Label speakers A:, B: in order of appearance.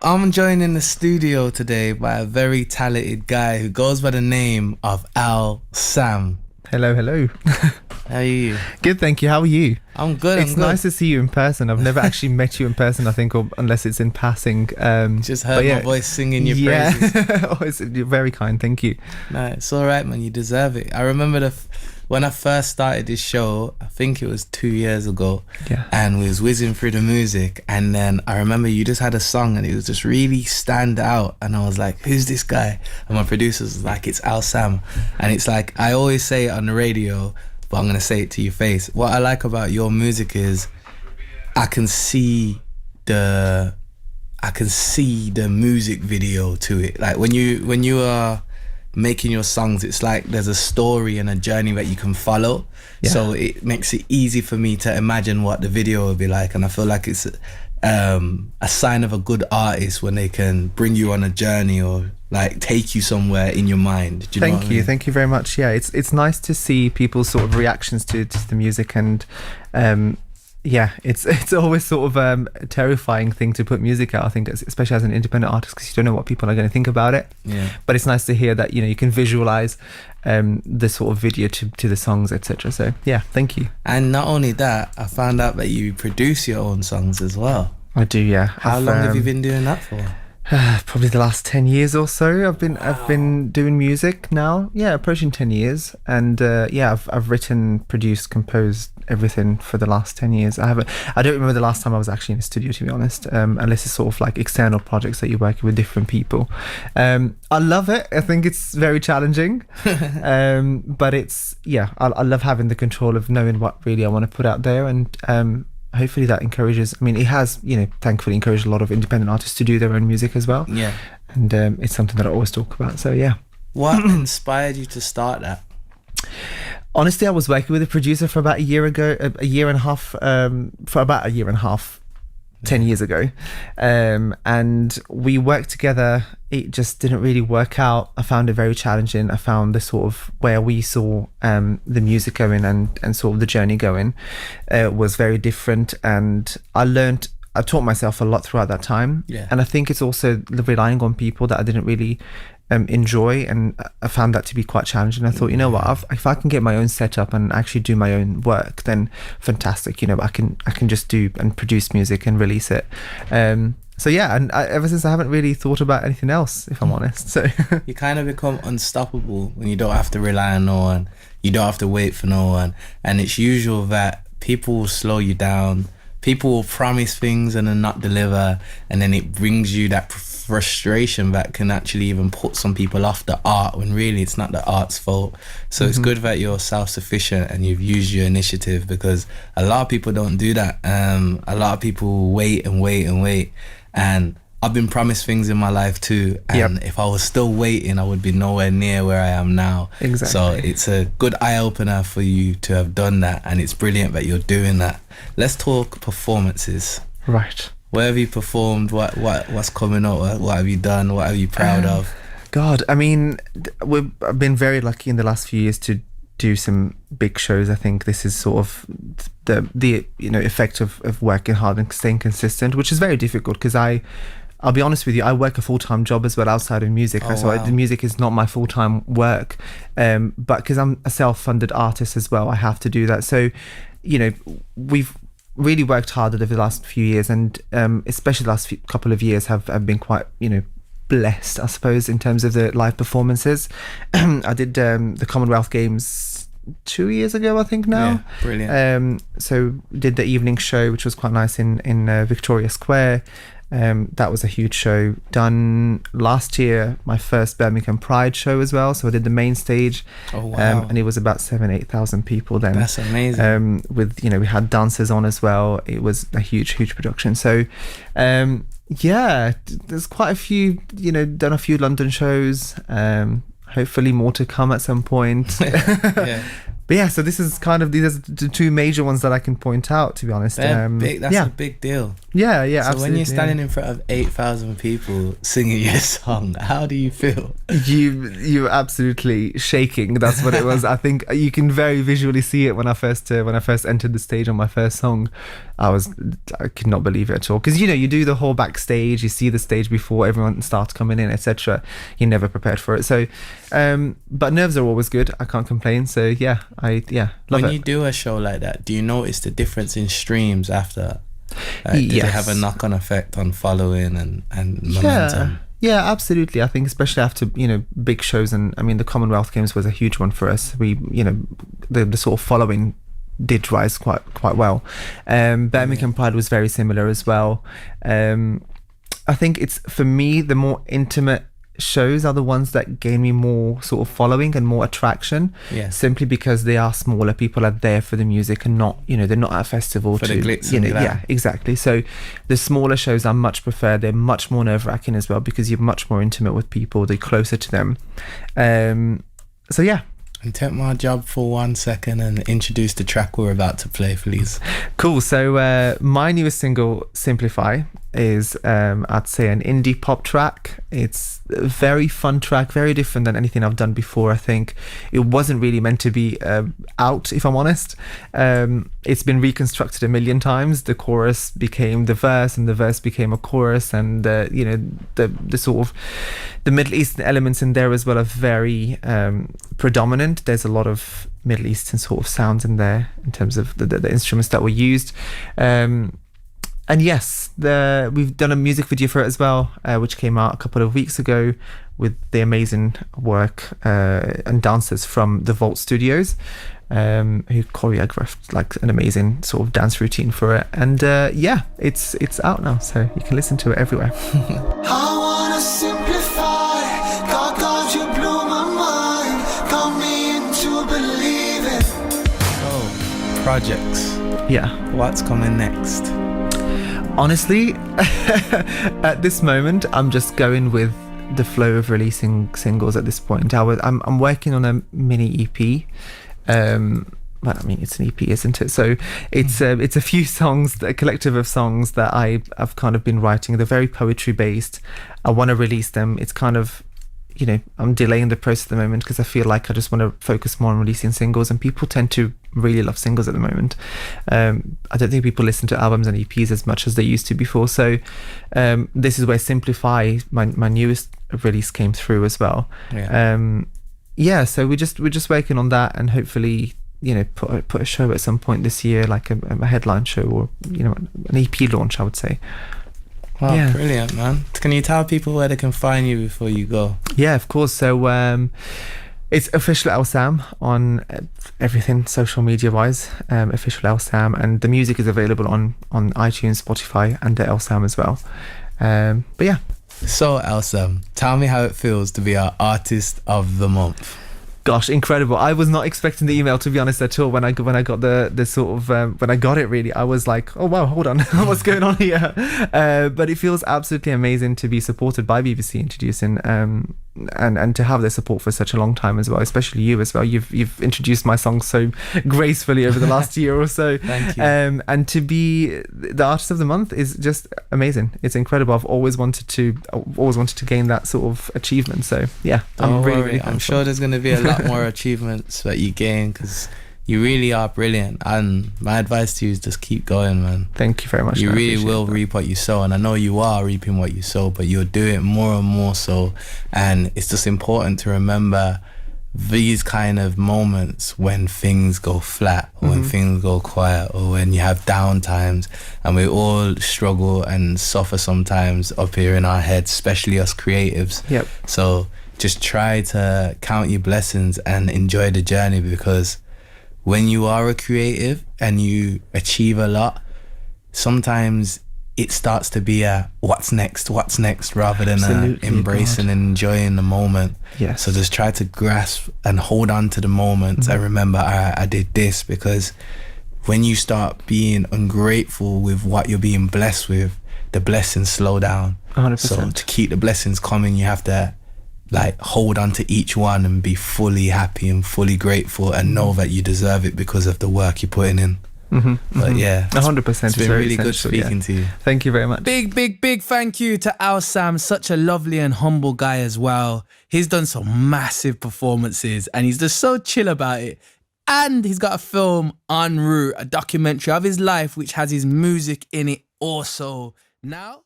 A: I'm joined in the studio today by a very talented guy who goes by the name of Al Sam.
B: Hello, hello.
A: How are you?
B: Good, thank you. How are you?
A: I'm good.
B: It's nice to see you in person. I've never actually met you in person, I think, or unless it's in passing.
A: Just heard my voice singing your praises.
B: You're very kind. Thank you.
A: No, it's all right, man. You deserve it. I remember when I first started this show, I think it was 2 years ago, and we was whizzing through the music, and then I remember you just had a song and it was just really stand out, and I was like, who's this guy? And my producer was like, it's Al Sam. And it's like, I always say it on the radio, but I'm gonna say it to your face. What I like about your music is I can see the music video to it. Like when you are making your songs, it's like there's a story and a journey that you can follow. So it makes it easy for me to imagine what the video will be like, and I feel like it's a sign of a good artist when they can bring you on a journey or like take you somewhere in your mind. Do you know what I mean?
B: Thank you very much. Yeah, it's nice to see people's sort of reactions to the music, and it's always sort of a terrifying thing to put music out, I think, especially as an independent artist, because you don't know what people are going to think about it. But it's nice to hear that, you know, you can visualize the sort of video to the songs, etc. So yeah, thank you.
A: And not only that, I found out that you produce your own songs as well.
B: I do, yeah.
A: How long have you been doing that for?
B: Probably the last 10 years or so. I've been doing music now, approaching 10 years, and I've written, produced, composed everything for the last 10 years. I don't remember the last time I was actually in a studio, to be honest, unless it's sort of like external projects that you're working with different people. I love it. I think it's very challenging, but it's I love having the control of knowing what really I want to put out there, and hopefully that encourages, I mean, it has, you know, thankfully encouraged a lot of independent artists to do their own music as well. And it's something that I always talk about, so yeah. What
A: inspired you to start that?
B: Honestly, I was working with a producer for about a year and a half, 10 years ago, and we worked together. It just didn't really work out. I found it very challenging. I found the sort of where we saw the music going and sort of the journey going was very different, and I taught myself a lot throughout that time. And I think it's also relying on people that I didn't really enjoy, and I found that to be quite challenging. I thought, you know what, if I can get my own setup and actually do my own work, then fantastic. You know, I can just do and produce music and release it. So yeah, and ever since I haven't really thought about anything else, if I'm honest. So
A: you kind of become unstoppable when you don't have to rely on no one, you don't have to wait for no one, and it's usual that people will slow you down. People will promise things and then not deliver, and then it brings you that frustration that can actually even put some people off the art when really it's not the art's fault. So it's good that you're self-sufficient and you've used your initiative, because a lot of people don't do that. A lot of people wait and wait and wait, and I've been promised things in my life too, and if I was still waiting, I would be nowhere near where I am now.
B: Exactly.
A: So it's a good eye-opener for you to have done that, and it's brilliant that you're doing that. Let's talk performances.
B: Right.
A: Where have you performed? What's coming up? What have you done? What are you proud of?
B: God, I mean, I've been very lucky in the last few years to do some big shows. I think this is sort of the effect of working hard and staying consistent, which is very difficult, because I'll be honest with you, I work a full-time job as well outside of music. The music is not my full-time work, but because I'm a self-funded artist as well, I have to do that. So, you know, we've really worked hard over the last few years, and especially the last couple of years have been quite, you know, blessed, I suppose, in terms of the live performances. I did the Commonwealth Games 2 years ago, I think now.
A: Yeah, brilliant.
B: So did the evening show, which was quite nice in Victoria Square. That was a huge show. Done last year my first Birmingham Pride show as well, so I did the main stage. And it was about 7,000-8,000 people then.
A: That's amazing.
B: With, you know, we had dancers on as well. It was a huge production. So there's quite a few, you know, done a few London shows, hopefully more to come at some point. But yeah, so this is kind of, these are the two major ones that I can point out, to be honest.
A: They're big. That's
B: yeah.
A: a big deal.
B: Yeah,
A: So
B: absolutely.
A: when you're standing in front of 8,000 people singing your song, how do you feel?
B: You absolutely shaking. That's what it was. I think you can very visually see it when I first entered the stage on my first song. I could not believe it at all, because you do the whole backstage, you see the stage before everyone starts coming in, etc. You're never prepared for it. So but nerves are always good. I can't complain. So yeah, love
A: when
B: it.
A: you do a show like that, do you notice the difference in streams after? Does
B: Yes.
A: it have a knock-on effect on following and momentum?
B: Yeah, absolutely. I think especially after big shows, and I mean the Commonwealth Games was a huge one for us. We the sort of following did rise quite well. Birmingham Pride was very similar as well. I think it's, for me, the more intimate shows are the ones that gain me more sort of following and more attraction.
A: Yes.
B: Simply because they are smaller, people are there for the music and not, they're not at a festival
A: For the glitz and glam.
B: Yeah, exactly. So the smaller shows I much prefer. They're much more nerve-wracking as well, because you're much more intimate with people, they're closer to them. So yeah.
A: And take my job for 1 second and introduce the track we're about to play, please.
B: Cool. So my newest single, Simplify, is I'd say an indie pop track. It's a very fun track, very different than anything I've done before. I think it wasn't really meant to be out, if I'm honest. It's been reconstructed a million times. The chorus became the verse, and the verse became a chorus, and the sort of the Middle Eastern elements in there as well are very predominant. There's a lot of Middle Eastern sort of sounds in there in terms of the instruments that were used. And yes, we've done a music video for it as well, which came out a couple of weeks ago, with the amazing work and dancers from the Vault Studios, who choreographed like an amazing sort of dance routine for it. And yeah, it's out now, so you can listen to it everywhere.
C: I wanna simplify. God, you blew my mind. Got me into believing.
A: Oh, projects.
B: Yeah.
A: What's coming next?
B: Honestly, at this moment, I'm just going with the flow of releasing singles at this point. I'm working on a mini EP. Well, I mean, it's an EP, isn't it? So it's a few songs, a collective of songs that I've kind of been writing. They're very poetry based. I want to release them. It's kind of, I'm delaying the process at the moment because I feel like I just want to focus more on releasing singles, and people tend to really love singles at the moment. I don't think people listen to albums and EPs as much as they used to before. So this is where Simplify, my newest release, came through as well.
A: Yeah.
B: So we're just working on that, and hopefully put a show at some point this year, like a headline show, or an EP launch, I would say.
A: Wow,
B: Yeah.
A: Brilliant, man. Can you tell people where they can find you before you go?
B: Yeah, of course. So it's official El Sam on everything social media wise. Official El Sam, and the music is available on iTunes, Spotify, and El Sam as well. But yeah.
A: So, Elsa, tell me how it feels to be our Artist of the Month.
B: Gosh, incredible. I was not expecting the email, to be honest, at all. When I got the sort of when I got it, really, I was like, oh wow, hold on, what's going on here? But it feels absolutely amazing to be supported by BBC Introducing, and to have their support for such a long time as well, especially you as well. You've introduced my song so gracefully over the last year or so.
A: Thank you.
B: And to be the Artist of the Month is just amazing. It's incredible. I've always wanted to gain that sort of achievement. So yeah,
A: Don't worry,
B: really
A: I'm
B: thankful.
A: sure there's going to be a lot more achievements that you gain, because you really are brilliant. And my advice to you is just keep going, man.
B: Thank you very much.
A: You
B: man. I
A: really
B: appreciate
A: will
B: that.
A: reap what you sow, and I know you are reaping what you sow, but you'll do it more and more so. And it's just important to remember these kind of moments when things go flat, or when things go quiet, or when you have down times, and we all struggle and suffer sometimes up here in our heads, especially us creatives.
B: Yep.
A: So just try to count your blessings and enjoy the journey, because when you are a creative and you achieve a lot, sometimes it starts to be a what's next, rather than
B: Absolutely,
A: embracing
B: God.
A: and enjoying the moment.
B: Yes.
A: So just try to grasp and hold on to the moment and remember, I did this, because when you start being ungrateful with what you're being blessed with, the blessings slow down.
B: 100%.
A: So to keep the blessings coming, you have to like hold on to each one and be fully happy and fully grateful and know that you deserve it because of the work you're putting in. But yeah,
B: 100%.
A: it's been really good speaking to you.
B: Thank you very much.
D: Big thank you to Al Sam, such a lovely and humble guy as well. He's done some massive performances and he's just so chill about it. And he's got a film en route, a documentary of his life which has his music in it also. Now